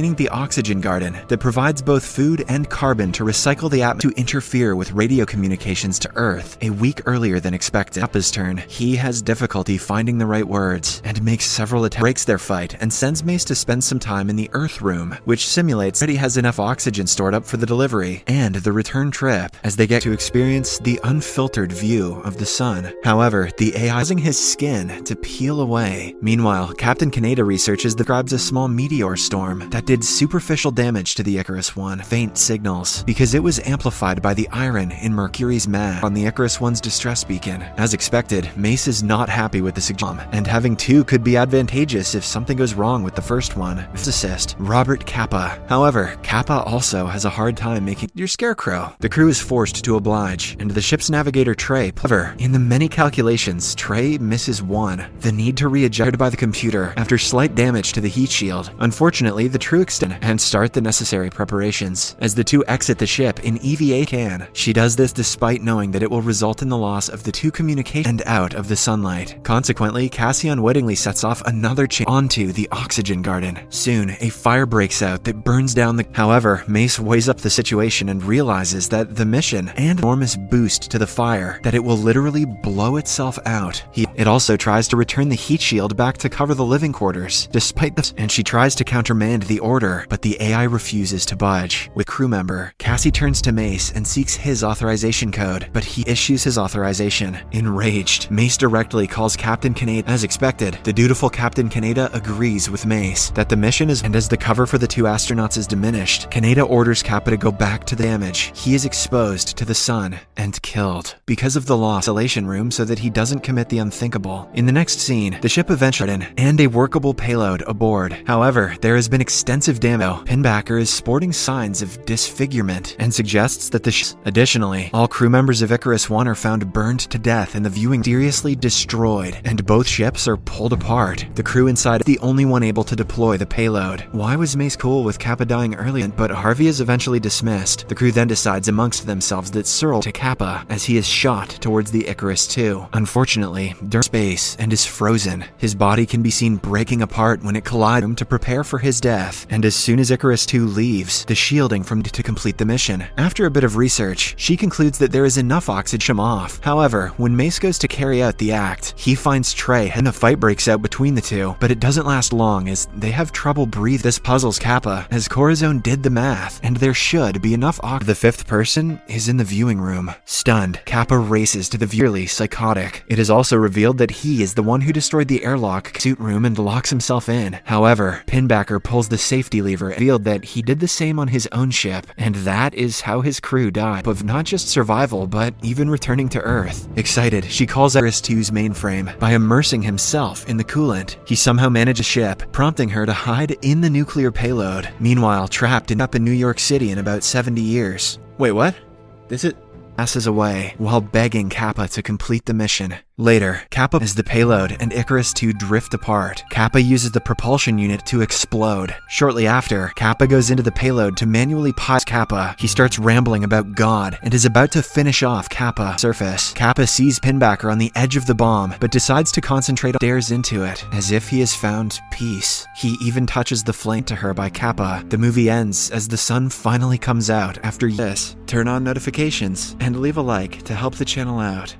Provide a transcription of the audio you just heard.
the oxygen garden that provides both food and carbon to recycle the atmosphere to interfere with radio communications to Earth a week earlier than expected. Kappa's turn. He has difficulty finding the right words and makes several attempts, breaks their fight, and sends Mace to spend some time in the Earth room, which simulates that he has enough oxygen stored up for the delivery and the return trip, as they get to experience the unfiltered view of the sun. However, the AI causing his skin to peel away. Meanwhile, Captain Kaneda researches describes a small meteor storm that did superficial damage to the Icarus One, faint signals, because it was amplified by the iron in Mercury's mag on the Icarus One's distress beacon. As expected, Mace is not happy with the suggestion, and having two could be advantageous if something goes wrong with the first one. Physicist Robert Kappa. However, Kappa also has a hard time making your scarecrow. The crew is forced to oblige, and the ship's navigator Trey. However, in the many calculations, Trey misses one: the need to readjust by the computer after slight damage to the heat shield. Unfortunately, the crew extend and start the necessary preparations. As the two exit the ship in EVA can, she does this despite knowing that it will result in the loss of the two communications and out of the sunlight. Consequently, Cassie unwittingly sets off another chain onto the oxygen garden. Soon, a fire breaks out that burns down the... However, Mace weighs up the situation and realizes that the mission and enormous boost to the fire that it will literally blow itself out. It also tries to return the heat shield back to cover the living quarters. Despite this, and she tries to countermand the order, but the AI refuses to budge. With crew member, Cassie turns to Mace and seeks his authorization code, but he issues his authorization. Enraged, Mace directly calls Captain Kaneda. As expected, the dutiful Captain Kaneda agrees with Mace that the mission is, and as the cover for the two astronauts is diminished, Kaneda orders Kappa to go back to the damage. He is exposed to the sun and killed because of the loss isolation room so that he doesn't commit the unthinkable. In the next scene, the ship eventually and a workable payload aboard. However, there has been extensive damage. Pinbacker is sporting signs of disfigurement and suggests that Additionally, all crew members of Icarus One are found burned to death in the viewing, seriously destroyed, and both ships are pulled apart. The crew inside is the only one able to deploy the payload. Why was Mace cool with Kappa dying early? But Harvey is eventually dismissed. The crew then decides amongst themselves that Cyril to Kappa as he is shot towards the Icarus II. Unfortunately, during space and is frozen. His body can be seen breaking apart when it collides him to prepare for his death, and as soon as Icarus II leaves, the shielding from to complete the mission. After a bit of research, she concludes that there is enough oxygen off. However, when Mace goes to carry out the act, he finds Trey and a fight breaks out between the two, but it doesn't last long as they have trouble breathing. This puzzles Kappa, as Corazon did the math, and there should be enough oxygen. The fifth person is in the viewing room. Stunned, Kappa races to the viewerly psychotic. It is also revealed that he is the one who destroyed the airlock suit room and locks himself in. However, Pinbacker pulls the safety lever and revealed that he did the same on his own ship, and that is how his crew died, of not just survival, but even returning to Earth. Excited, she calls Icarus II's mainframe by immersing himself in the coolant. He somehow manages a ship, prompting her to hide in the nuclear payload. Meanwhile, trapped up in New York City in about 70 years. Wait, what? Passes away while begging Kappa to complete the mission. Later, Kappa is the payload and Icarus II drift apart. Kappa uses the propulsion unit to explode. Shortly after, Kappa goes into the payload to manually pilot Kappa. He starts rambling about God and is about to finish off Kappa surface. Kappa sees Pinbacker on the edge of the bomb, but decides to concentrate on stares into it, as if he has found peace. He even touches the flame to her by Kappa. The movie ends as the sun finally comes out after this. Turn on notifications and leave a like to help the channel out.